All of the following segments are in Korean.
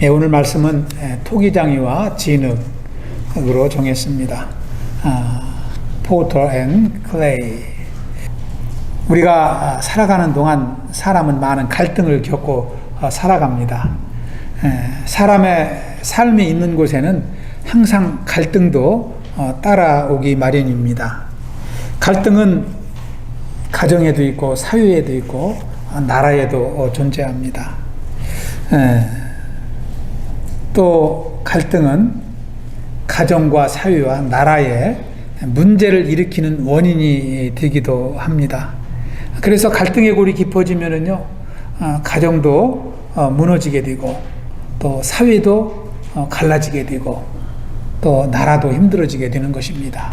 오늘 말씀은 토기장이와 진흙으로 정했습니다. Potter and Clay. 우리가 살아가는 동안 사람은 많은 갈등을 겪고 살아갑니다. 사람의 삶이 있는 곳에는 항상 갈등도 따라오기 마련입니다. 갈등은 가정에도 있고 사회에도 있고 나라에도 존재합니다. 또 갈등은 가정과 사회와 나라에 문제를 일으키는 원인이 되기도 합니다. 그래서 갈등의 골이 깊어지면은요, 가정도 무너지게 되고, 또 사회도 갈라지게 되고, 또 나라도 힘들어지게 되는 것입니다.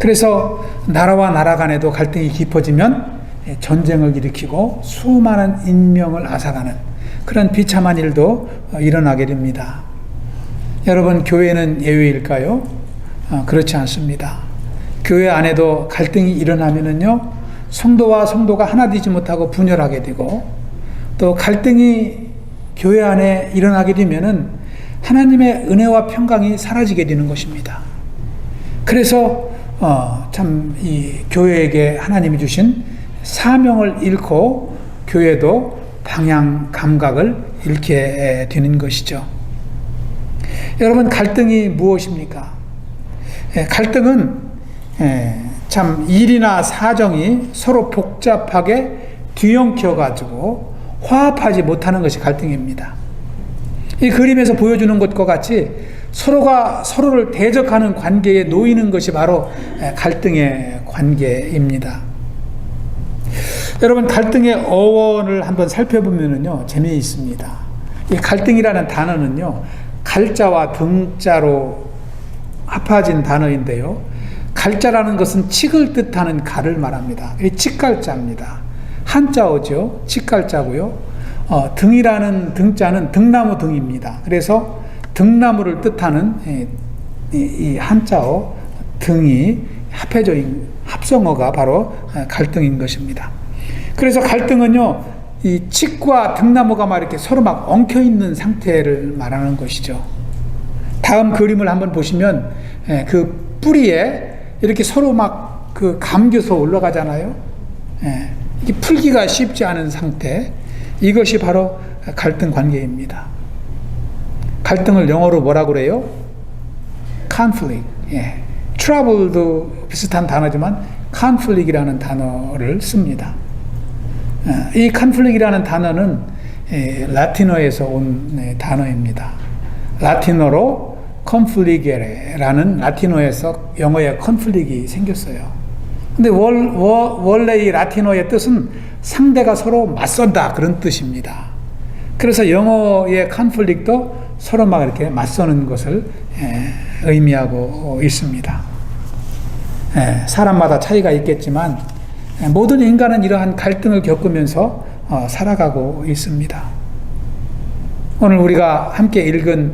그래서 나라와 나라 간에도 갈등이 깊어지면 전쟁을 일으키고 수많은 인명을 앗아가는 그런 비참한 일도 일어나게 됩니다. 여러분, 교회는 예외일까요? 그렇지 않습니다. 교회 안에도 갈등이 일어나면은요, 성도와 성도가 하나 되지 못하고 분열하게 되고, 또 갈등이 교회 안에 일어나게 되면은 하나님의 은혜와 평강이 사라지게 되는 것입니다. 그래서 참 이 교회에게 하나님이 주신 사명을 잃고 교회도 방향 감각을 잃게 되는 것이죠. 여러분, 갈등이 무엇입니까? 갈등은 참 일이나 사정이 서로 복잡하게 뒤엉켜 가지고 화합하지 못하는 것이 갈등입니다. 이 그림에서 보여주는 것과 같이 서로가 서로를 대적하는 관계에 놓이는 것이 바로 갈등의 관계입니다. 여러분, 갈등의 어원을 한번 살펴보면요, 재미있습니다. 이 갈등이라는 단어는요, 갈자와 등자로 합해진 단어인데요, 갈자라는 것은 칡을 뜻하는 갈을 말합니다. 이 칡갈자입니다. 한자어죠. 칡갈자고요. 등이라는 등자는 등나무 등입니다. 그래서 등나무를 뜻하는 이 한자어 등이 합해져 있는 합성어가 바로 갈등인 것입니다. 그래서 갈등은요, 이 칡과 등나무가 막 이렇게 서로 막 엉켜 있는 상태를 말하는 것이죠. 다음 그림을 한번 보시면 그 뿌리에 이렇게 서로 막 그 감겨서 올라가잖아요. 이게 풀기가 쉽지 않은 상태. 이것이 바로 갈등 관계입니다. 갈등을 영어로 뭐라고 그래요? conflict. trouble도 비슷한 단어지만 conflict이라는 단어를 씁니다. 이 conflict이라는 단어는 라틴어에서 온 단어입니다. 라틴어로 confligere라는 라틴어에서 영어의 conflict이 생겼어요. 근데 원래 이 라틴어의 뜻은 상대가 서로 맞선다, 그런 뜻입니다. 그래서 영어의 conflict도 서로 막 이렇게 맞서는 것을 의미하고 있습니다. 사람마다 차이가 있겠지만 모든 인간은 이러한 갈등을 겪으면서 살아가고 있습니다. 오늘 우리가 함께 읽은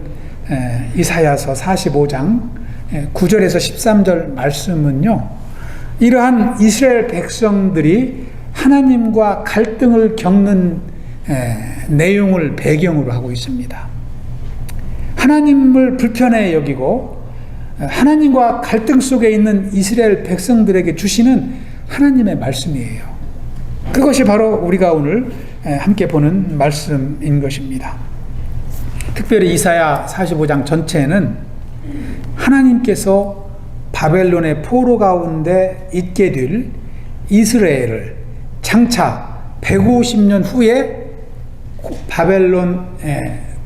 이사야서 45장 9절에서 13절 말씀은요, 이러한 이스라엘 백성들이 하나님과 갈등을 겪는 내용을 배경으로 하고 있습니다. 하나님을 불편해 여기고 하나님과 갈등 속에 있는 이스라엘 백성들에게 주시는 하나님의 말씀이에요. 그것이 바로 우리가 오늘 함께 보는 말씀인 것입니다. 특별히 이사야 45장 전체는 하나님께서 바벨론의 포로 가운데 있게 될 이스라엘을 장차 150년 후에 바벨론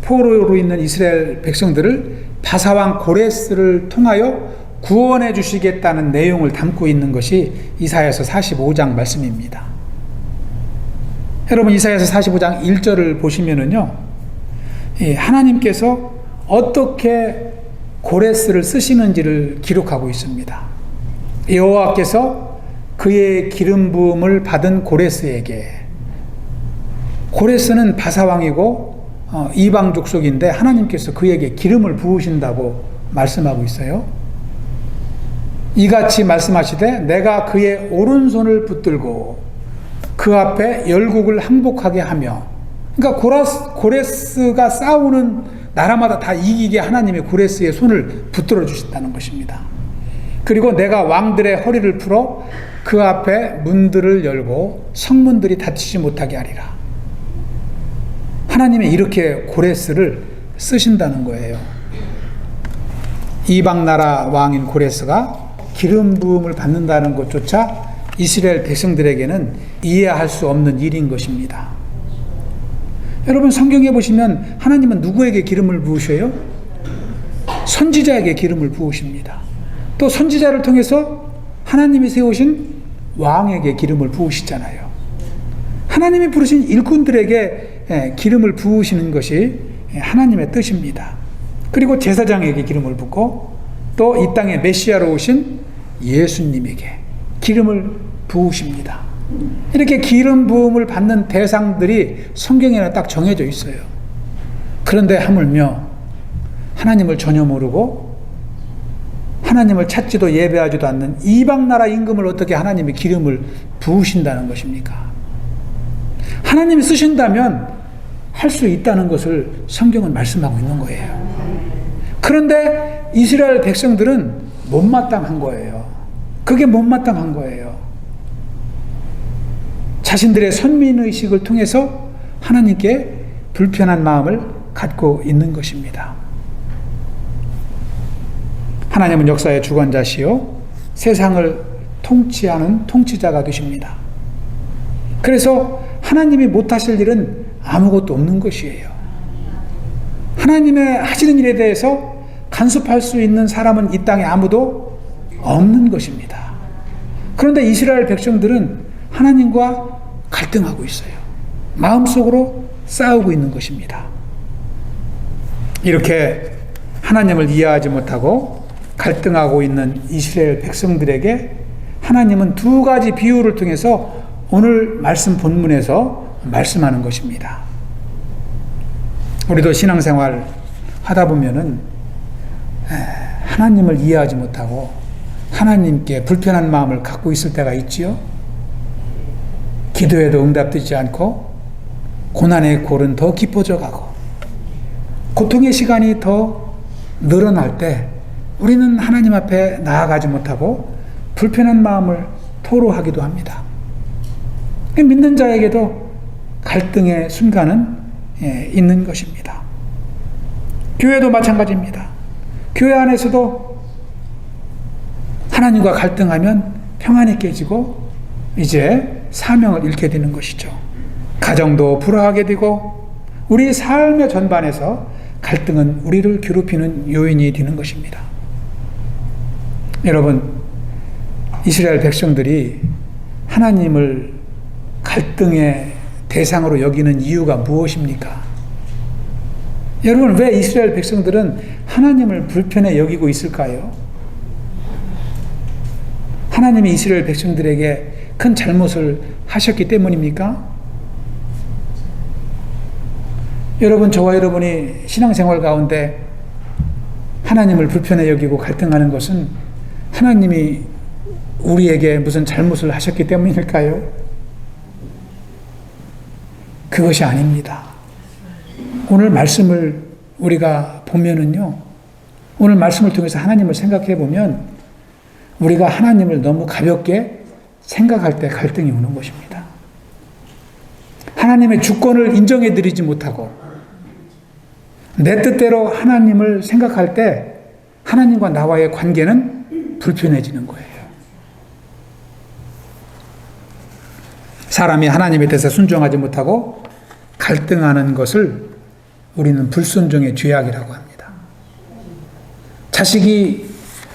포로로 있는 이스라엘 백성들을 바사왕 고레스를 통하여 구원해 주시겠다는 내용을 담고 있는 것이 이사야서 45장 말씀입니다. 여러분, 이사야서 45장 1절을 보시면은요, 하나님께서 어떻게 고레스를 쓰시는지를 기록하고 있습니다. 여호와께서 그의 기름 부음을 받은 고레스에게, 고레스는 바사왕이고 이방 족속인데 하나님께서 그에게 기름을 부으신다고 말씀하고 있어요. 이같이 말씀하시되 내가 그의 오른손을 붙들고 그 앞에 열국을 항복하게 하며, 그러니까 고레스가 싸우는 나라마다 다 이기게 하나님이 고레스의 손을 붙들어 주신다는 것입니다. 그리고 내가 왕들의 허리를 풀어 그 앞에 문들을 열고 성문들이 닫히지 못하게 하리라. 하나님이 이렇게 고레스를 쓰신다는 거예요. 이방 나라 왕인 고레스가 기름 부음을 받는다는 것조차 이스라엘 백성들에게는 이해할 수 없는 일인 것입니다. 여러분, 성경에 보시면 하나님은 누구에게 기름을 부으셔요? 선지자에게 기름을 부으십니다. 또 선지자를 통해서 하나님이 세우신 왕에게 기름을 부으시잖아요. 하나님이 부르신 일꾼들에게 기름을 부으시는 것이 하나님의 뜻입니다. 그리고 제사장에게 기름을 붓고 또 이 땅에 메시아로 오신 예수님에게 기름을 부으십니다. 이렇게 기름 부음을 받는 대상들이 성경에는 딱 정해져 있어요. 그런데 하물며 하나님을 전혀 모르고 하나님을 찾지도 예배하지도 않는 이방 나라 임금을 어떻게 하나님이 기름을 부으신다는 것입니까? 하나님이 쓰신다면 할 수 있다는 것을 성경은 말씀하고 있는 거예요. 그런데 이스라엘 백성들은 못마땅한 거예요. 그게 못마땅한 거예요. 자신들의 선민의식을 통해서 하나님께 불편한 마음을 갖고 있는 것입니다. 하나님은 역사의 주관자시요 세상을 통치하는 통치자가 되십니다. 그래서 하나님이 못하실 일은 아무것도 없는 것이에요. 하나님의 하시는 일에 대해서 간섭할 수 있는 사람은 이 땅에 아무도 없는 것입니다. 그런데 이스라엘 백성들은 하나님과 갈등하고 있어요. 마음속으로 싸우고 있는 것입니다. 이렇게 하나님을 이해하지 못하고 갈등하고 있는 이스라엘 백성들에게 하나님은 두 가지 비유를 통해서 오늘 말씀 본문에서 말씀하는 것입니다. 우리도 신앙생활 하다 보면은 하나님을 이해하지 못하고 하나님께 불편한 마음을 갖고 있을 때가 있지요. 기도해도 응답되지 않고 고난의 골은 더 깊어져 가고 고통의 시간이 더 늘어날 때 우리는 하나님 앞에 나아가지 못하고 불편한 마음을 토로하기도 합니다. 믿는 자에게도 갈등의 순간은 있는 것입니다. 교회도 마찬가지입니다. 교회 안에서도 하나님과 갈등하면 평안이 깨지고 이제 사명을 잃게 되는 것이죠. 가정도 불화하게 되고 우리 삶의 전반에서 갈등은 우리를 괴롭히는 요인이 되는 것입니다. 여러분, 이스라엘 백성들이 하나님을 갈등의 대상으로 여기는 이유가 무엇입니까? 여러분, 왜 이스라엘 백성들은 하나님을 불편해 여기고 있을까요? 하나님이 이스라엘 백성들에게 큰 잘못을 하셨기 때문입니까? 여러분, 저와 여러분이 신앙생활 가운데 하나님을 불편해 여기고 갈등하는 것은 하나님이 우리에게 무슨 잘못을 하셨기 때문일까요? 그것이 아닙니다. 오늘 말씀을 우리가 보면은요, 오늘 말씀을 통해서 하나님을 생각해 보면 우리가 하나님을 너무 가볍게 생각할 때 갈등이 오는 것입니다. 하나님의 주권을 인정해 드리지 못하고 내 뜻대로 하나님을 생각할 때 하나님과 나와의 관계는 불편해지는 거예요. 사람이 하나님에 대해서 순종하지 못하고 갈등하는 것을 우리는 불순종의 죄악이라고 합니다. 자식이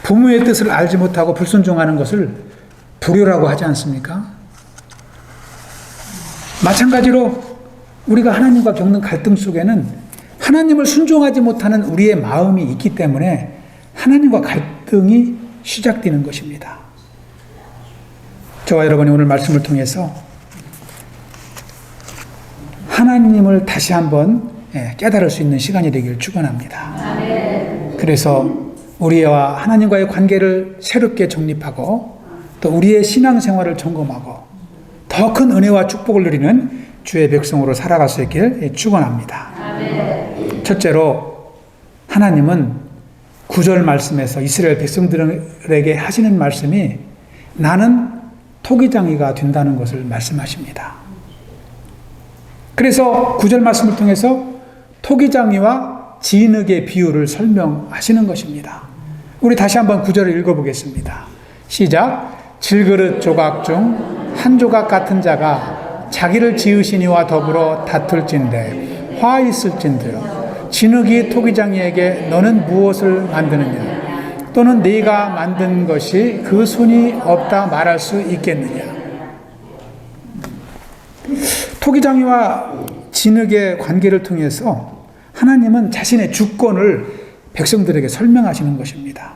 부모의 뜻을 알지 못하고 불순종하는 것을 불효라고 하지 않습니까? 마찬가지로 우리가 하나님과 겪는 갈등 속에는 하나님을 순종하지 못하는 우리의 마음이 있기 때문에 하나님과 갈등이 시작되는 것입니다. 저와 여러분이 오늘 말씀을 통해서 하나님을 다시 한번 깨달을 수 있는 시간이 되기를 축원합니다. 그래서 우리와 하나님과의 관계를 새롭게 정립하고 또 우리의 신앙생활을 점검하고 더 큰 은혜와 축복을 누리는 주의 백성으로 살아갈 수 있길 축원합니다. 첫째로 하나님은 9절 말씀에서 이스라엘 백성들에게 하시는 말씀이 나는 토기장이가 된다는 것을 말씀하십니다. 그래서 9절 말씀을 통해서 토기장이와 진흙의 비유를 설명하시는 것입니다. 우리 다시 한번 9절을 읽어보겠습니다. 시작. 질그릇 조각 중 한 조각 같은 자가 자기를 지으신 이와 더불어 다툴진대 화 있을진대요. 진흙이 토기장이에게 너는 무엇을 만드느냐? 또는 네가 만든 것이 그 손이 없다 말할 수 있겠느냐? 토기장이와 진흙의 관계를 통해서 하나님은 자신의 주권을 백성들에게 설명하시는 것입니다.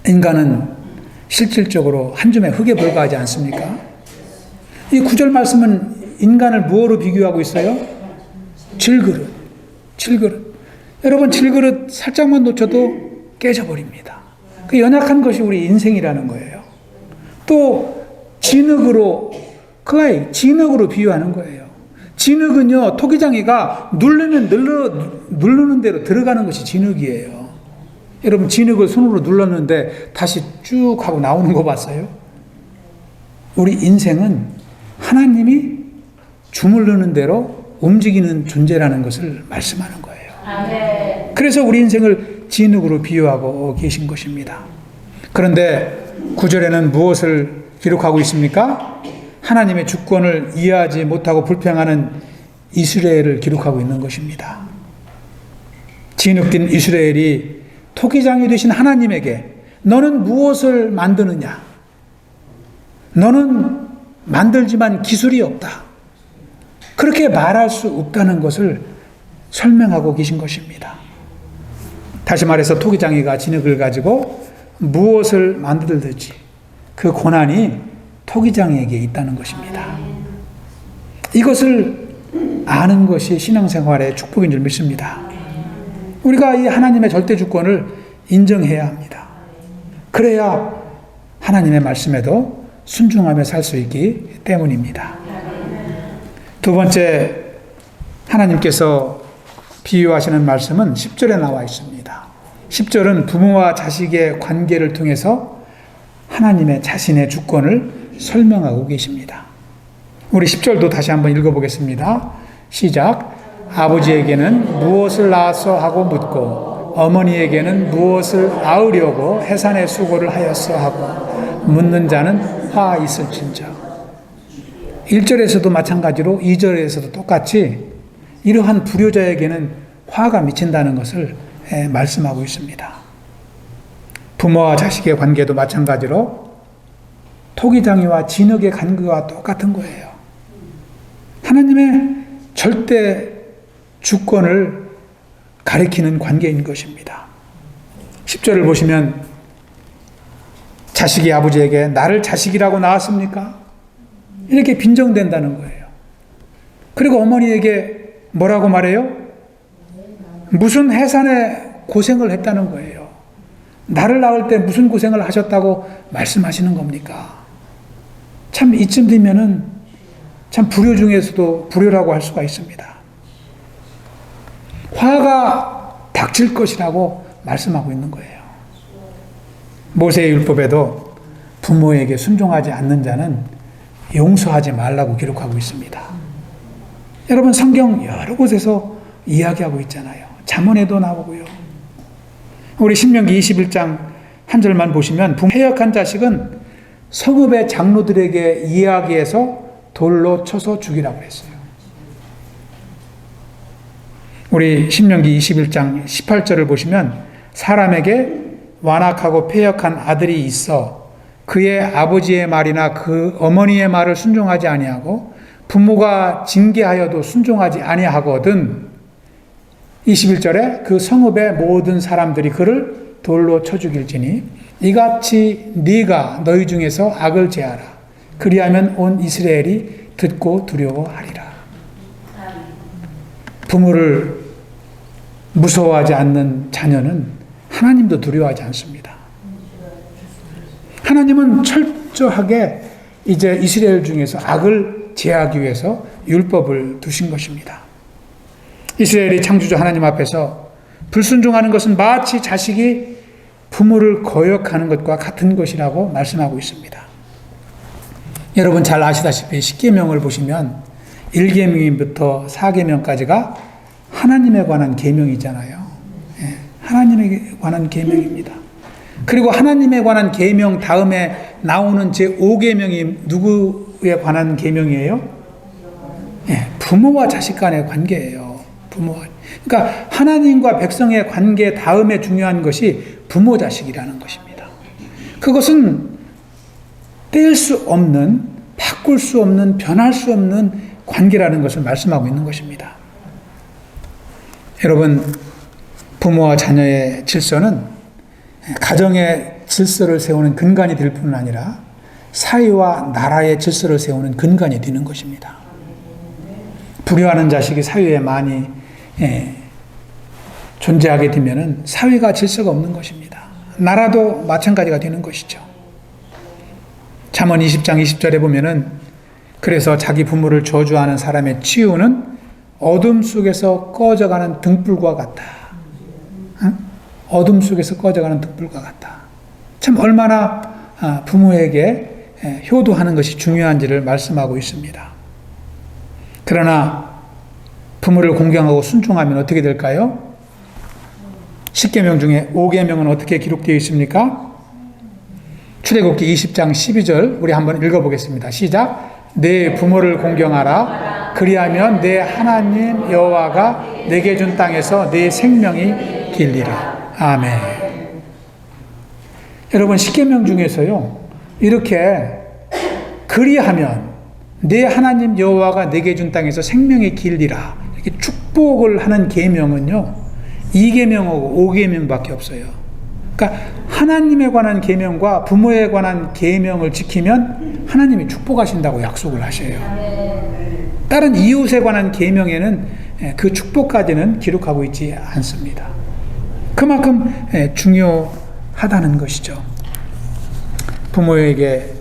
인간은 실질적으로 한 줌의 흙에 불과하지 않습니까? 이 9절 말씀은 인간을 무엇으로 비교하고 있어요? 질그릇. 여러분, 질그릇 살짝만 놓쳐도 깨져버립니다. 그 연약한 것이 우리 인생이라는 거예요. 또 진흙으로 진흙으로 비유하는 거예요. 진흙은요, 토기장이가 누르는 대로 들어가는 것이 진흙이에요. 여러분, 진흙을 손으로 눌렀는데 다시 쭉 하고 나오는 거 봤어요? 우리 인생은 하나님이 주물르는 대로 움직이는 존재라는 것을 말씀하는 거예요. 그래서 우리 인생을 진흙으로 비유하고 계신 것입니다. 그런데 9절에는 무엇을 기록하고 있습니까? 하나님의 주권을 이해하지 못하고 불평하는 이스라엘을 기록하고 있는 것입니다. 진흙된 이스라엘이 토기장이 되신 하나님에게 너는 무엇을 만드느냐? 너는 만들지만 기술이 없다. 그렇게 말할 수 없다는 것을 설명하고 계신 것입니다. 다시 말해서 토기장이가 진흙을 가지고 무엇을 만들든지 그 권한이 토기장이에게 있다는 것입니다. 이것을 아는 것이 신앙생활의 축복인 줄 믿습니다. 우리가 이 하나님의 절대 주권을 인정해야 합니다. 그래야 하나님의 말씀에도 순종하며 살 수 있기 때문입니다. 두 번째, 하나님께서 비유하시는 말씀은 10절에 나와 있습니다. 10절은 부모와 자식의 관계를 통해서 하나님의 자신의 주권을 설명하고 계십니다. 우리 10절도 다시 한번 읽어보겠습니다. 시작. 아버지에게는 무엇을 낳았어 하고 묻고 어머니에게는 무엇을 낳으려고 해산의 수고를 하였어 하고 묻는 자는 화 있을진저. 1절에서도 마찬가지로 2절에서도 똑같이 이러한 불효자에게는 화가 미친다는 것을 말씀하고 있습니다. 부모와 자식의 관계도 마찬가지로 토기장이와 진흙의 관계와 똑같은 거예요. 하나님의 절대 주권을 가리키는 관계인 것입니다. 10절을 보시면 자식이 아버지에게 나를 자식이라고 낳았습니까? 이렇게 빈정된다는 거예요. 그리고 어머니에게 뭐라고 말해요? 무슨 해산에 고생을 했다는 거예요. 나를 낳을 때 무슨 고생을 하셨다고 말씀하시는 겁니까? 참 이쯤 되면은 참 불효 중에서도 불효라고 할 수가 있습니다. 화가 닥칠 것이라고 말씀하고 있는 거예요. 모세의 율법에도 부모에게 순종하지 않는 자는 용서하지 말라고 기록하고 있습니다. 여러분, 성경 여러 곳에서 이야기하고 있잖아요. 잠언에도 나오고요. 우리 신명기 21장 한 절만 보시면 패역한 자식은 성읍의 장로들에게 이야기해서 돌로 쳐서 죽이라고 했어요. 우리 신명기 21장 18절을 보시면 사람에게 완악하고 패역한 아들이 있어 그의 아버지의 말이나 그 어머니의 말을 순종하지 아니하고 부모가 징계하여도 순종하지 아니하거든 21절에 그 성읍의 모든 사람들이 그를 돌로 쳐 죽일지니 이같이 네가 너희 중에서 악을 제하라. 그리하면 온 이스라엘이 듣고 두려워하리라. 부모를 무서워하지 않는 자녀는 하나님도 두려워하지 않습니다. 하나님은 철저하게 이제 이스라엘 중에서 악을 제하기 위해서 율법을 두신 것입니다. 이스라엘이 창조주 하나님 앞에서 불순종하는 것은 마치 자식이 부모를 거역하는 것과 같은 것이라고 말씀하고 있습니다. 여러분 잘 아시다시피 십계명을 보시면 1계명부터 4계명까지가 하나님에 관한 계명이잖아요. 하나님에 관한 계명입니다. 그리고 하나님에 관한 계명 다음에 나오는 제5계명이 누구에 관한 계명이에요? 부모와 자식 간의 관계예요. 부모와. 그러니까 하나님과 백성의 관계 다음에 중요한 것이 부모 자식이라는 것입니다. 그것은 뗄 수 없는, 바꿀 수 없는, 변할 수 없는 관계라는 것을 말씀하고 있는 것입니다. 여러분, 부모와 자녀의 질서는 가정의 질서를 세우는 근간이 될 뿐만 아니라 사회와 나라의 질서를 세우는 근간이 되는 것입니다. 불효하는 자식이 사회에 많이 존재하게 되면 사회가 질서가 없는 것입니다. 나라도 마찬가지가 되는 것이죠. 잠언 20장 20절에 보면은 그래서 자기 부모를 저주하는 사람의 치유는 어둠 속에서 꺼져가는 등불과 같다. 어둠 속에서 꺼져가는 등불과 같다. 참 얼마나 부모에게 효도하는 것이 중요한지를 말씀하고 있습니다. 그러나 부모를 공경하고 순종하면 어떻게 될까요? 10계명 중에 5계명은 어떻게 기록되어 있습니까? 출애굽기 20장 12절 우리 한번 읽어보겠습니다. 시작. 내 부모를 공경하라. 그리하면 내 하나님 여호와가 내게 준 땅에서 내 생명이 길리라. 아멘. 여러분 10계명 중에서요 이렇게 그리하면 내 하나님 여호와가 내게 준 땅에서 생명이 길리라 이렇게 축복을 하는 계명은요 2계명하고 5계명밖에 없어요. 그러니까 하나님에 관한 계명과 부모에 관한 계명을 지키면 하나님이 축복하신다고 약속을 하셔요. 다른 이웃에 관한 계명에는 그 축복까지는 기록하고 있지 않습니다. 그만큼 중요하다는 것이죠. 부모에게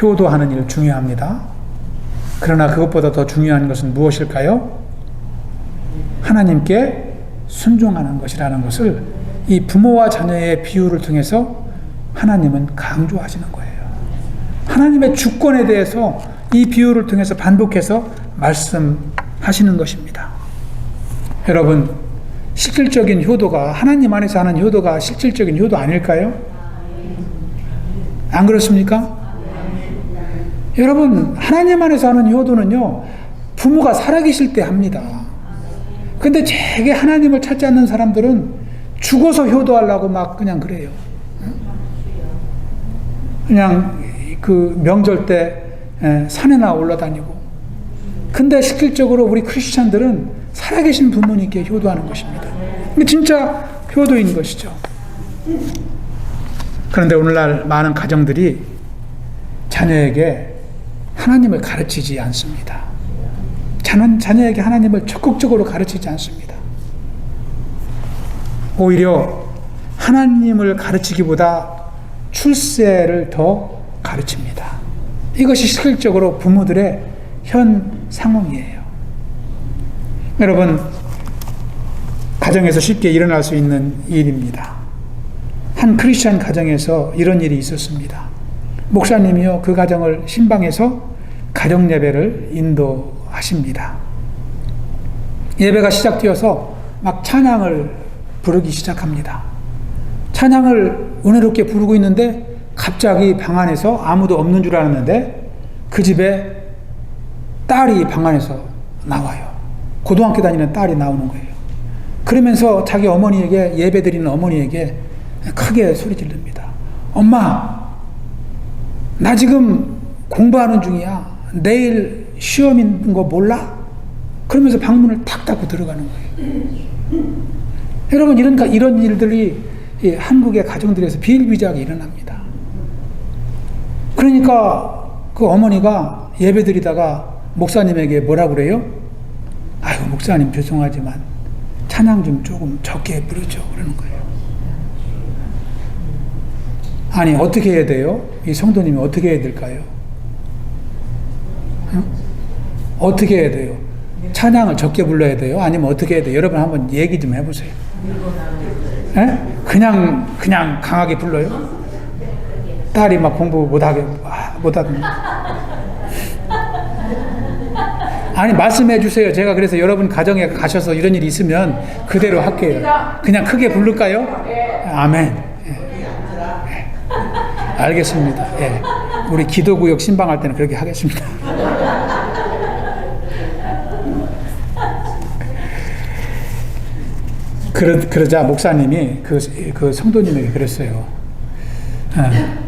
효도하는 일 중요합니다. 그러나 그것보다 더 중요한 것은 무엇일까요? 하나님께 순종하는 것이라는 것을 이 부모와 자녀의 비유를 통해서 하나님은 강조하시는 거예요. 하나님의 주권에 대해서 이 비유를 통해서 반복해서 말씀하시는 것입니다. 여러분, 실질적인 효도가 하나님 안에서 하는 효도가 실질적인 효도 아닐까요? 안 그렇습니까? 여러분, 하나님 안에서 하는 효도는요, 부모가 살아계실 때 합니다. 근데 되게 하나님을 찾지 않는 사람들은 죽어서 효도하려고 막 그냥 그래요. 그냥 그 명절 때 산에나 올라다니고. 근데 실질적으로 우리 크리스찬들은 살아계신 부모님께 효도하는 것입니다. 이게 진짜 효도인 것이죠. 그런데 오늘날 많은 가정들이 자녀에게 하나님을 가르치지 않습니다. 자녀에게 하나님을 적극적으로 가르치지 않습니다. 오히려 하나님을 가르치기보다 출세를 더 가르칩니다. 이것이 실질적으로 부모들의 현 상황이에요. 여러분, 가정에서 쉽게 일어날 수 있는 일입니다. 한 크리스찬 가정에서 이런 일이 있었습니다. 목사님이요, 그 가정을 신방에서 가정 예배를 인도하십니다. 예배가 시작되어서 막 찬양을 부르기 시작합니다. 찬양을 은혜롭게 부르고 있는데 갑자기 방 안에서 아무도 없는 줄 알았는데 그 집에 딸이 방 안에서 나와요. 고등학교 다니는 딸이 나오는 거예요. 그러면서 자기 어머니에게, 예배드리는 어머니에게 크게 소리 지릅니다. 엄마, 나 지금 공부하는 중이야. 내일 시험 있는 거 몰라? 그러면서 방문을 탁 닫고 들어가는 거예요. 여러분, 이런 일들이 한국의 가정들에서 비일비재하게 일어납니다. 그러니까 그 어머니가 예배드리다가 목사님에게 뭐라 그래요? 아이고, 목사님 죄송하지만 찬양 좀 조금 적게 부르죠. 그러는 거예요. 아니, 어떻게 해야 돼요? 이 성도님이 어떻게 해야 될까요? 어떻게 해야 돼요? 찬양을 적게 불러야 돼요? 아니면 어떻게 해야 돼요? 여러분 한번 얘기 좀 해보세요. 에? 그냥 강하게 불러요? 딸이 막 공부 못하든. 아니, 말씀해 주세요. 제가 그래서 여러분 가정에 가셔서 이런 일이 있으면 그대로 할게요. 그냥 크게 부를까요? 아멘. 예. 알겠습니다. 예. 우리 기도구역 신방할 때는 그렇게 하겠습니다. 그러자 목사님이 그 성도님에게 그랬어요.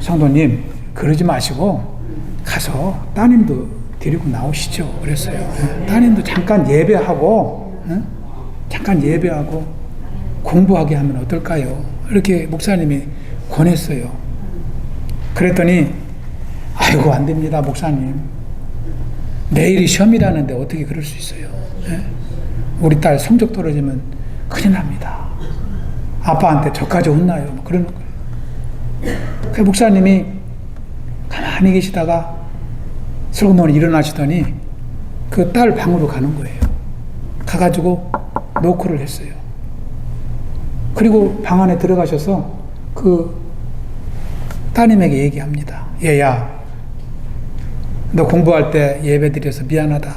성도님, 그러지 마시고 가서 따님도 데리고 나오시죠. 그랬어요. 따님도 잠깐 예배하고 공부하게 하면 어떨까요? 이렇게 목사님이 권했어요. 그랬더니 아이고, 안 됩니다, 목사님. 내일이 시험이라는데 어떻게 그럴 수 있어요? 우리 딸 성적 떨어지면 큰일 납니다. 아빠한테 저까지 혼나요. 그러는 거예요. 그 목사님이 가만히 계시다가 슬그머니 일어나시더니 그 딸 방으로 가는 거예요. 가가지고 노크를 했어요. 그리고 방 안에 들어가셔서 그 따님에게 얘기합니다. 얘야, 너 공부할 때 예배 드려서 미안하다.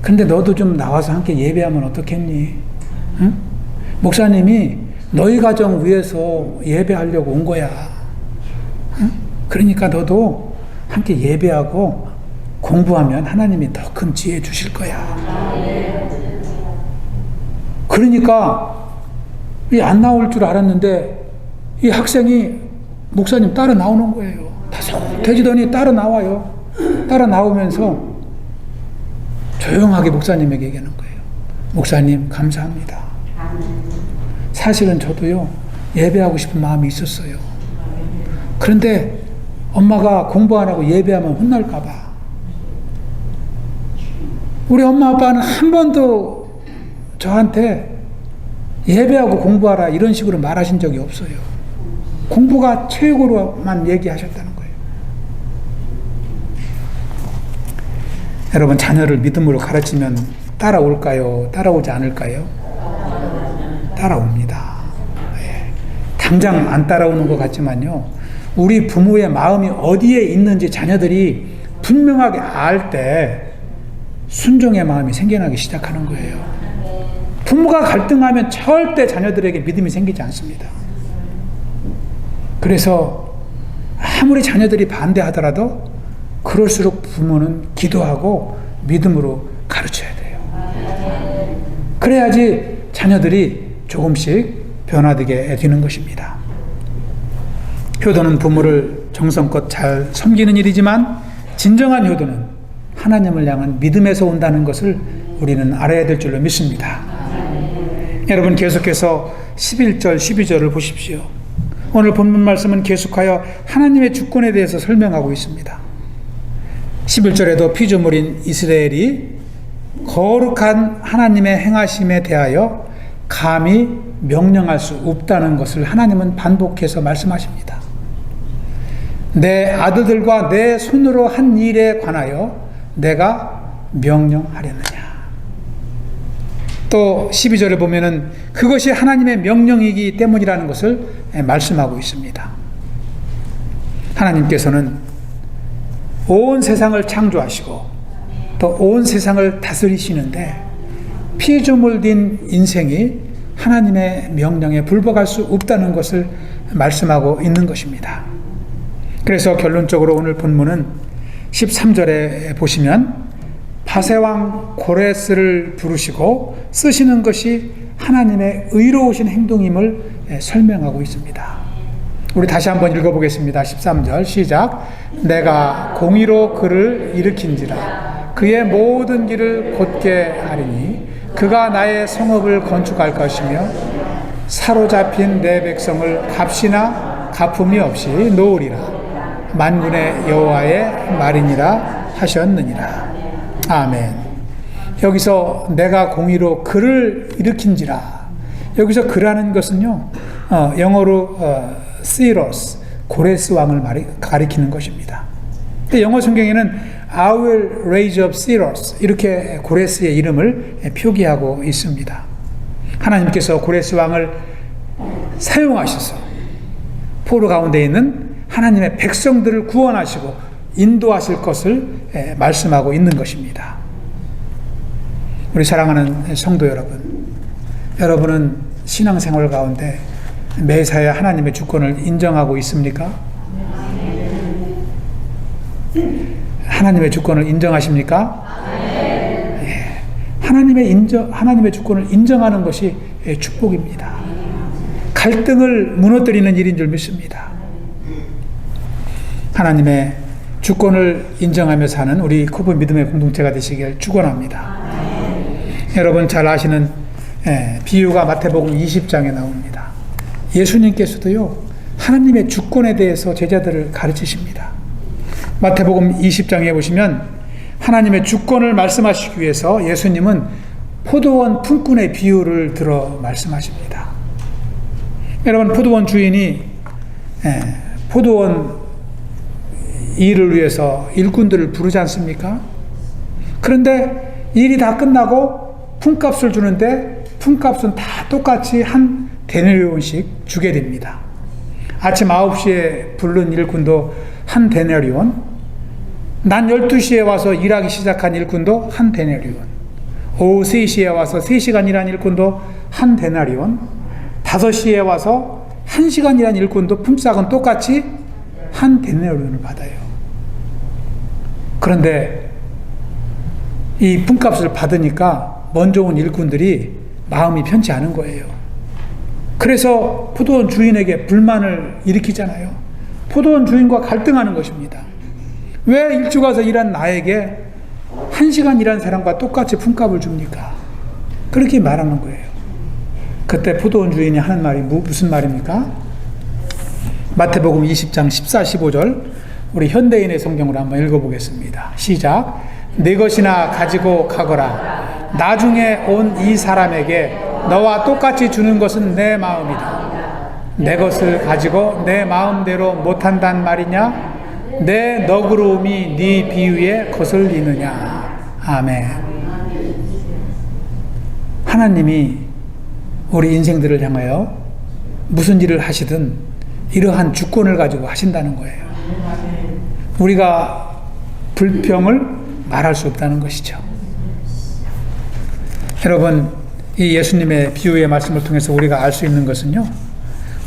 근데 너도 좀 나와서 함께 예배하면 어떻겠니? 응? 목사님이 너희 가정 위해서 예배하려고 온 거야. 응? 그러니까 너도 함께 예배하고 공부하면 하나님이 더 큰 지혜 주실 거야. 그러니까 이 안 나올 줄 알았는데 이 학생이 목사님 따라 나오는 거예요. 다소태지더니 따라 나와요. 따라 나오면서 조용하게 목사님에게 얘기하는 거예요. 목사님, 감사합니다. 사실은 저도요, 예배하고 싶은 마음이 있었어요. 그런데 엄마가 공부 안 하고 예배하면 혼날까봐. 우리 엄마 아빠는 한 번도 저한테 예배하고 공부하라 이런 식으로 말하신 적이 없어요. 공부가 최고로만 얘기하셨다는 거예요. 여러분, 자녀를 믿음으로 가르치면 따라올까요? 따라오지 않을까요? 따라옵니다. 네. 당장 안 따라오는 것 같지만요, 우리 부모의 마음이 어디에 있는지 자녀들이 분명하게 알 때 순종의 마음이 생겨나기 시작하는 거예요. 부모가 갈등하면 절대 자녀들에게 믿음이 생기지 않습니다. 그래서 아무리 자녀들이 반대하더라도 그럴수록 부모는 기도하고 믿음으로 가르쳐야 돼요. 그래야지 자녀들이 조금씩 변화되게 되는 것입니다. 효도는 부모를 정성껏 잘 섬기는 일이지만 진정한 효도는 하나님을 향한 믿음에서 온다는 것을 우리는 알아야 될 줄로 믿습니다. 여러분, 계속해서 11절, 12절을 보십시오. 오늘 본문 말씀은 계속하여 하나님의 주권에 대해서 설명하고 있습니다. 11절에도 피조물인 이스라엘이 거룩한 하나님의 행하심에 대하여 감히 명령할 수 없다는 것을 하나님은 반복해서 말씀하십니다. 내 아들들과 내 손으로 한 일에 관하여 내가 명령하려느냐. 또 12절에 보면은 그것이 하나님의 명령이기 때문이라는 것을 말씀하고 있습니다. 하나님께서는 온 세상을 창조하시고 또 온 세상을 다스리시는데 피조물된 인생이 하나님의 명령에 불복할 수 없다는 것을 말씀하고 있는 것입니다. 그래서 결론적으로 오늘 본문은 13절에 보시면 바세왕 고레스를 부르시고 쓰시는 것이 하나님의 의로우신 행동임을 설명하고 있습니다. 우리 다시 한번 읽어보겠습니다. 13절 시작. 내가 공의로 그를 일으킨지라 그의 모든 길을 곧게 하리니 그가 나의 성읍을 건축할 것이며 사로잡힌 내 백성을 값이나 가품이 없이 놓으리라. 만군의 여호와의 말이니라 하셨느니라. 아멘. 여기서 내가 공의로 그를 일으킨지라. 여기서 그라는 것은요, 영어로 시로스, 고레스 왕을 가리키는 것입니다. 영어 성경에는 I will raise up Cyrus 이렇게 고레스의 이름을 표기하고 있습니다. 하나님께서 고레스 왕을 사용하셔서 포로 가운데 있는 하나님의 백성들을 구원하시고 인도하실 것을 말씀하고 있는 것입니다. 우리 사랑하는 성도 여러분, 여러분은 신앙생활 가운데 매사에 하나님의 주권을 인정하고 있습니까? 하나님의 주권을 인정하십니까? 예. 하나님의 주권을 인정하는 것이 축복입니다. 갈등을 무너뜨리는 일인 줄 믿습니다. 하나님의 주권을 인정하며 사는 우리 코브 믿음의 공동체가 되시길 축원합니다. 여러분 잘 아시는 비유가 마태복음 20장에 나옵니다. 예수님께서도요, 하나님의 주권에 대해서 제자들을 가르치십니다. 마태복음 20장에 보시면 하나님의 주권을 말씀하시기 위해서 예수님은 포도원 품꾼의 비유를 들어 말씀하십니다. 여러분, 포도원 주인이 포도원 일을 위해서 일꾼들을 부르지 않습니까? 그런데 일이 다 끝나고 품값을 주는데 품값은 다 똑같이 한 데나리온씩 주게 됩니다. 아침 9시에 부른 일꾼도 한 데나리온, 낮 12시에 와서 일하기 시작한 일꾼도 한 데나리온, 오후 3시에 와서 3시간 일한 일꾼도 한 데나리온, 5시에 와서 1시간 일한 일꾼도 품삯은 똑같이 한 데나리온을 받아요. 그런데 이 품값을 받으니까 먼저 온 일꾼들이 마음이 편치 않은 거예요. 그래서 포도원 주인에게 불만을 일으키잖아요. 포도원 주인과 갈등하는 것입니다. 왜 일찍 와서 일한 나에게 1시간 일한 사람과 똑같이 품값을 줍니까? 그렇게 말하는 거예요. 그때 포도원 주인이 하는 말이 무슨 말입니까? 마태복음 20장 14, 15절 우리 현대인의 성경으로 한번 읽어보겠습니다. 시작. 네 것이나 가지고 가거라. 나중에 온 이 사람에게 너와 똑같이 주는 것은 내 마음이다. 내 것을 가지고 내 마음대로 못한단 말이냐? 내 너그러움이 네 비유에 거슬리느냐? 아멘. 하나님이 우리 인생들을 향하여 무슨 일을 하시든 이러한 주권을 가지고 하신다는 거예요. 우리가 불평을 말할 수 없다는 것이죠. 여러분, 이 예수님의 비유의 말씀을 통해서 우리가 알 수 있는 것은요,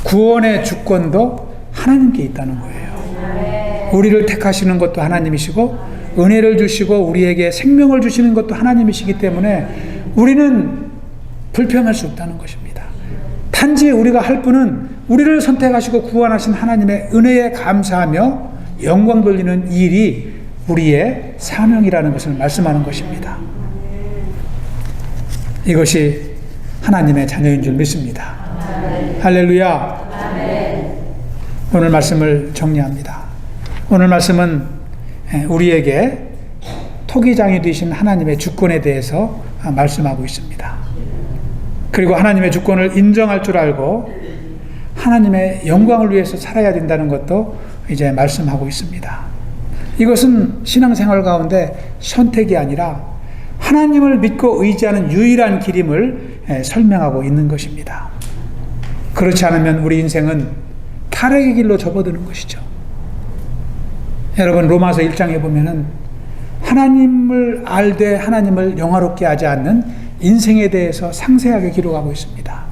구원의 주권도 하나님께 있다는 거예요. 우리를 택하시는 것도 하나님이시고 은혜를 주시고 우리에게 생명을 주시는 것도 하나님이시기 때문에 우리는 불평할 수 없다는 것입니다. 단지 우리가 할 뿐은 우리를 선택하시고 구원하신 하나님의 은혜에 감사하며 영광 돌리는 일이 우리의 사명이라는 것을 말씀하는 것입니다. 이것이 하나님의 자녀인 줄 믿습니다. 할렐루야. 오늘 말씀을 정리합니다. 오늘 말씀은 우리에게 토기장이 되신 하나님의 주권에 대해서 말씀하고 있습니다. 그리고 하나님의 주권을 인정할 줄 알고 하나님의 영광을 위해서 살아야 된다는 것도 이제 말씀하고 있습니다. 이것은 신앙생활 가운데 선택이 아니라 하나님을 믿고 의지하는 유일한 길임을 설명하고 있는 것입니다. 그렇지 않으면 우리 인생은 타락의 길로 접어드는 것이죠. 여러분, 로마서 1장에 보면은 하나님을 알되 하나님을 영화롭게 하지 않는 인생에 대해서 상세하게 기록하고 있습니다.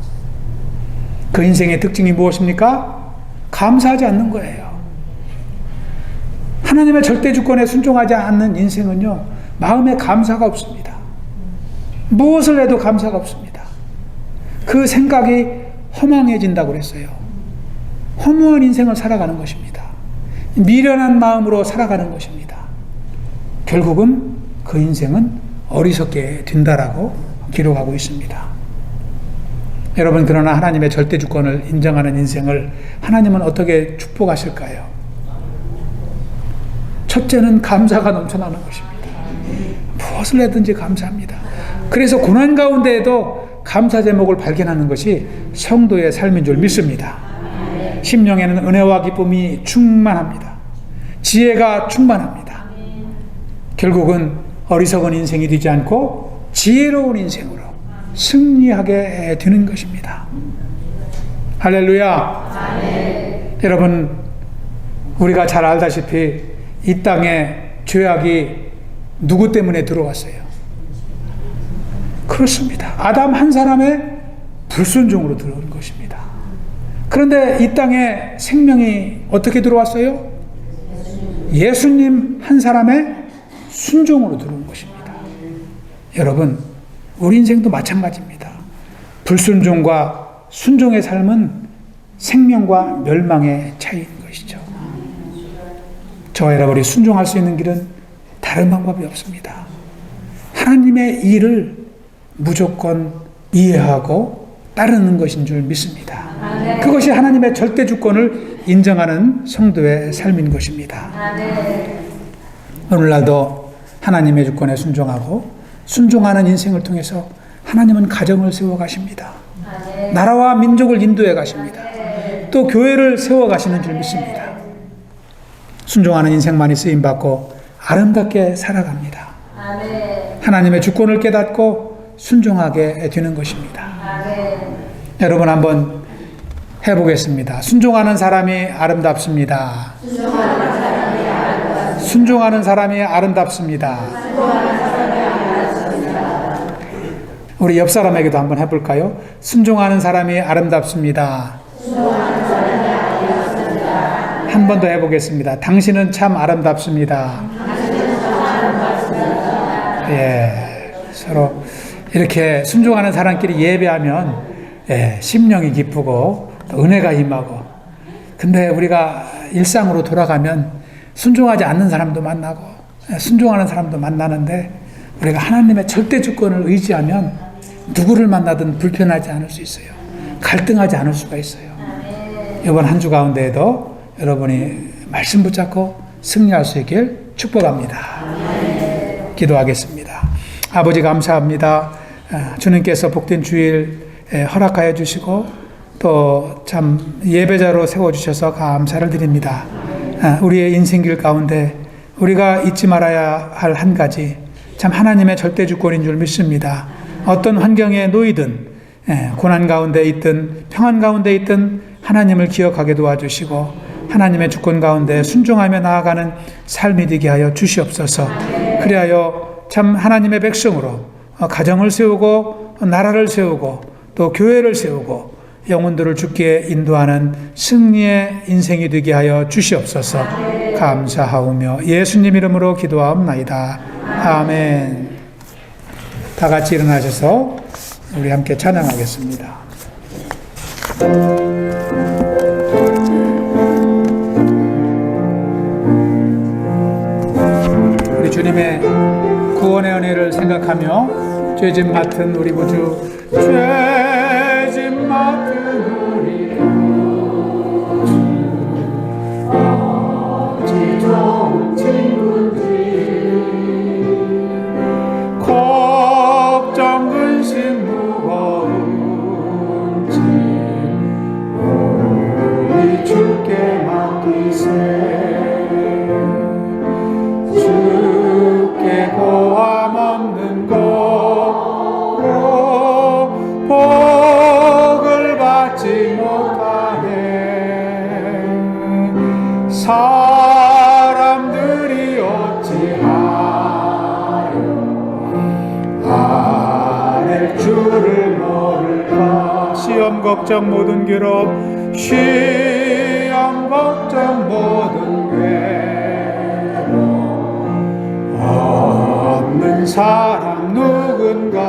그 인생의 특징이 무엇입니까? 감사하지 않는 거예요. 하나님의 절대 주권에 순종하지 않는 인생은요, 마음에 감사가 없습니다. 무엇을 해도 감사가 없습니다. 그 생각이 허망해진다고 그랬어요. 허무한 인생을 살아가는 것입니다. 미련한 마음으로 살아가는 것입니다. 결국은 그 인생은 어리석게 된다라고 기록하고 있습니다. 여러분, 그러나 하나님의 절대 주권을 인정하는 인생을 하나님은 어떻게 축복하실까요? 첫째는 감사가 넘쳐나는 것입니다. 무엇을 해든지 감사합니다. 그래서 고난 가운데에도 감사 제목을 발견하는 것이 성도의 삶인 줄 믿습니다. 심령에는 은혜와 기쁨이 충만합니다. 지혜가 충만합니다. 결국은 어리석은 인생이 되지 않고 지혜로운 인생으로 승리하게 되는 것입니다. 할렐루야. 아멘. 여러분, 우리가 잘 알다시피 이 땅에 죄악이 누구 때문에 들어왔어요? 그렇습니다. 아담 한 사람의 불순종으로 들어온 것입니다. 그런데 이 땅에 생명이 어떻게 들어왔어요? 예수님 한 사람의 순종으로 들어온 것입니다. 여러분, 우리 인생도 마찬가지입니다. 불순종과 순종의 삶은 생명과 멸망의 차이인 것이죠. 저와 여러분이 순종할 수 있는 길은 다른 방법이 없습니다. 하나님의 일을 무조건 이해하고 따르는 것인 줄 믿습니다. 그것이 하나님의 절대 주권을 인정하는 성도의 삶인 것입니다. 오늘날도 하나님의 주권에 순종하고 순종하는 인생을 통해서 하나님은 가정을 세워 가십니다. 나라와 민족을 인도해 가십니다. 또 교회를 세워 가시는 줄 믿습니다. 순종하는 인생만이 쓰임받고 아름답게 살아갑니다. 하나님의 주권을 깨닫고 순종하게 되는 것입니다. 여러분 한번 해보겠습니다. 순종하는 사람이 아름답습니다. 순종하는 사람이 아름답습니다. 우리 옆 사람에게도 한번 해볼까요? 순종하는 사람이 아름답습니다. 한 번 더 해보겠습니다. 당신은 참 아름답습니다. 예, 서로 이렇게 순종하는 사람끼리 예배하면 심령이 기쁘고 또 은혜가 임하고. 근데 우리가 일상으로 돌아가면 순종하지 않는 사람도 만나고 순종하는 사람도 만나는데 우리가 하나님의 절대 주권을 의지하면 누구를 만나든 불편하지 않을 수 있어요. 갈등하지 않을 수가 있어요. 이번 한 주 가운데에도 여러분이 말씀 붙잡고 승리할 수 있길 축복합니다. 기도하겠습니다. 아버지 감사합니다. 주님께서 복된 주일 허락하여 주시고 또 참 예배자로 세워주셔서 감사를 드립니다. 우리의 인생길 가운데 우리가 잊지 말아야 할 한 가지, 참 하나님의 절대 주권인 줄 믿습니다. 어떤 환경에 놓이든 고난 가운데 있든 평안 가운데 있든 하나님을 기억하게 도와주시고 하나님의 주권 가운데 순종하며 나아가는 삶이 되게 하여 주시옵소서. 그리하여 참 하나님의 백성으로 가정을 세우고 나라를 세우고 또 교회를 세우고 영혼들을 주께 인도하는 승리의 인생이 되게 하여 주시옵소서. 감사하오며 예수님 이름으로 기도하옵나이다. 아멘. 다 같이 일어나셔서 우리 함께 찬양하겠습니다. 우리 주님의 구원의 은혜를 생각하며 죄짐 맡은 우리 구주, 죄짐 맡은 우리 구주, 어찌 좋은 친구인지 걱정 근심 무거운지 우리 주께 맡기세. 주께 고함 없는 거로 복을 받지 못하네. 사람들이 어찌하여 아랠 줄을 모를까. 시험 걱정 모든 괴로움, 시험 걱정 모든 괴로움 없는 사람 누군가.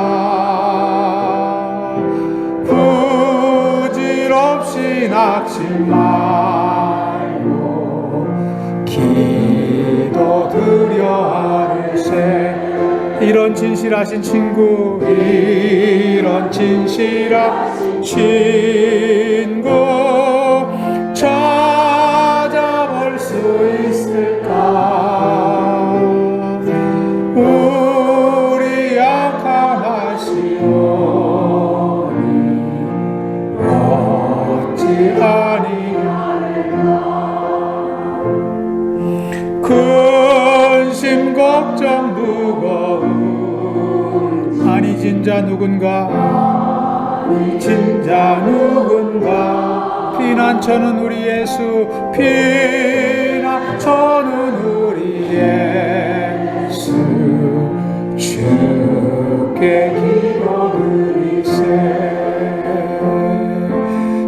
부질없이 낙심 말고 기도 드려 하르세. 이런 진실하신 친구, 이런 진실한 친구 찾아볼 수 있을까. 우리 약한 하시오니 어찌 아니하리까. 근심 걱정 자 누군가? 미친 자 누군가? 피난처는 우리 예수, 피난처는 우리 예수. 주께 기도드리세.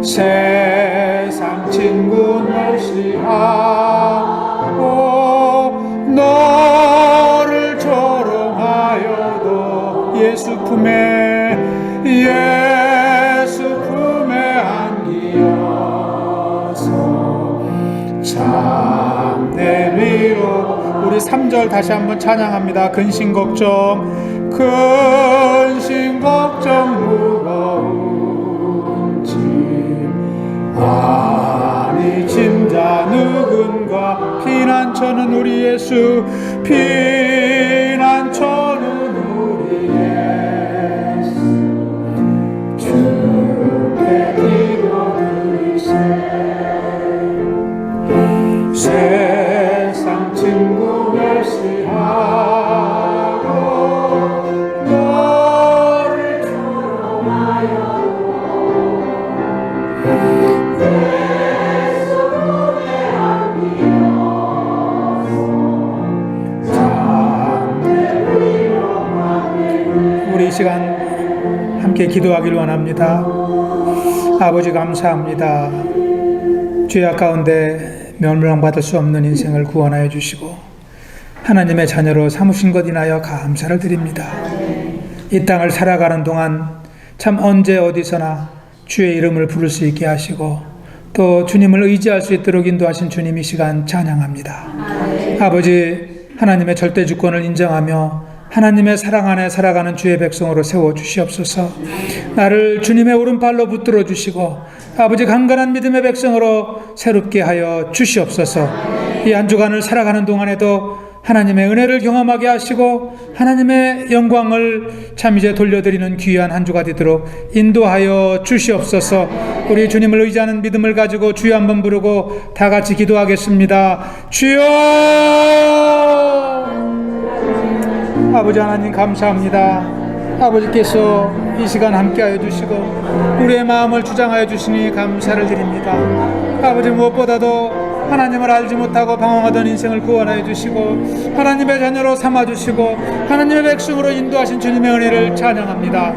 세상 친구 멸시하고 너를 조롱하여도 예수 품에 안기어서 참된 위로. 우리 3절 다시 한번 찬양합니다. 근심 걱정 무거운 짐 아니 짐자 누군가? 피난처는 우리 예수, 피난처는 우리 예수. 주께 기도드리세. 세상 친구 멸시하고 너를 조롱하여도 예수 품에 안기어서 참된 위로만. 우리 이 시간 함께 기도하기를 원합니다. 아버지 감사합니다. 죄악 가운데 멸망받을 수 없는 인생을 구원하여 주시고 하나님의 자녀로 삼으신 것 인하여 감사를 드립니다. 이 땅을 살아가는 동안 참 언제 어디서나 주의 이름을 부를 수 있게 하시고 또 주님을 의지할 수 있도록 인도하신 주님, 이 시간 찬양합니다. 아버지, 하나님의 절대 주권을 인정하며 하나님의 사랑 안에 살아가는 주의 백성으로 세워주시옵소서. 나를 주님의 오른발로 붙들어 주시고 아버지, 강건한 믿음의 백성으로 새롭게 하여 주시옵소서. 이 한 주간을 살아가는 동안에도 하나님의 은혜를 경험하게 하시고 하나님의 영광을 참 이제 돌려드리는 귀한 한 주가 되도록 인도하여 주시옵소서. 우리 주님을 의지하는 믿음을 가지고 주여 한번 부르고 다 같이 기도하겠습니다. 주여! 아버지 하나님 감사합니다. 아버지께서 이 시간 함께하여 주시고 우리의 마음을 주장하여 주시니 감사를 드립니다. 아버지, 무엇보다도 하나님을 알지 못하고 방황하던 인생을 구원하여 주시고 하나님의 자녀로 삼아주시고 하나님의 백성으로 인도하신 주님의 은혜를 찬양합니다.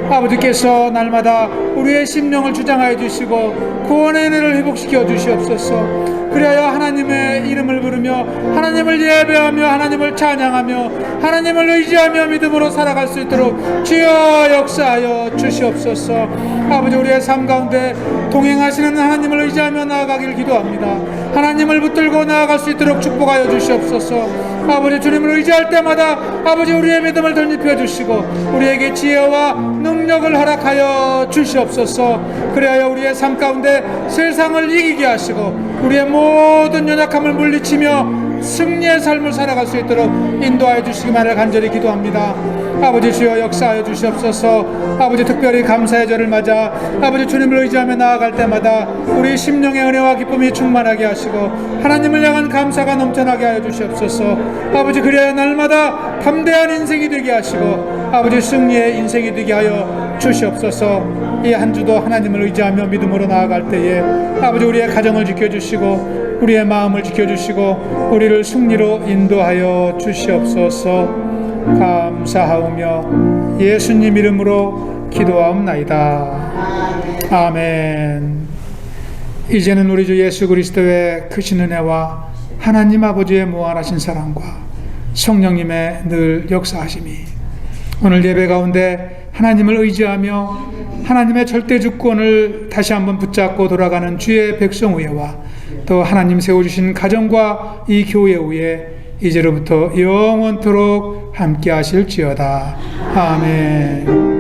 아버지께서 날마다 우리의 심령을 주장하여 주시고 구원의 은혜를 회복시켜 주시옵소서. 그리하여 하나님의 이름을 부르며 하나님을 예배하며 하나님을 찬양하며 하나님을 의지하며 믿음으로 살아갈 수 있도록 주여 역사하여 주시옵소서. 아버지, 우리의 삶 가운데 동행하시는 하나님을 의지하며 나아가길 기도합니다. 하나님을 붙들고 나아갈 수 있도록 축복하여 주시옵소서. 아버지, 주님을 의지할 때마다 아버지 우리의 믿음을 덧입혀 주시고 우리에게 지혜와 능력을 허락하여 주시옵소서. 그리하여 우리의 삶 가운데 세상을 이기게 하시고 우리의 모든 연약함을 물리치며 승리의 삶을 살아갈 수 있도록 인도하여 주시기만을 간절히 기도합니다. 아버지, 주여 역사하여 주시옵소서. 아버지, 특별히 감사의 절을 맞아 아버지 주님을 의지하며 나아갈 때마다 우리 심령의 은혜와 기쁨이 충만하게 하시고 하나님을 향한 감사가 넘쳐나게 하여 주시옵소서. 아버지, 그래야 날마다 담대한 인생이 되게 하시고 아버지 승리의 인생이 되게 하여 주시옵소서. 이 한 주도 하나님을 의지하며 믿음으로 나아갈 때에 아버지 우리의 가정을 지켜주시고 우리의 마음을 지켜주시고 우리를 승리로 인도하여 주시옵소서. 감사하오며 예수님 이름으로 기도하옵나이다. 아멘. 이제는 우리 주 예수 그리스도의 크신 은혜와 하나님 아버지의 무한하신 사랑과 성령님의 늘 역사하심이 오늘 예배 가운데 하나님을 의지하며 하나님의 절대 주권을 다시 한번 붙잡고 돌아가는 주의 백성 위에와 또 하나님 세워주신 가정과 이 교회 위에 이제로부터 영원토록 함께 하실지어다. 아멘.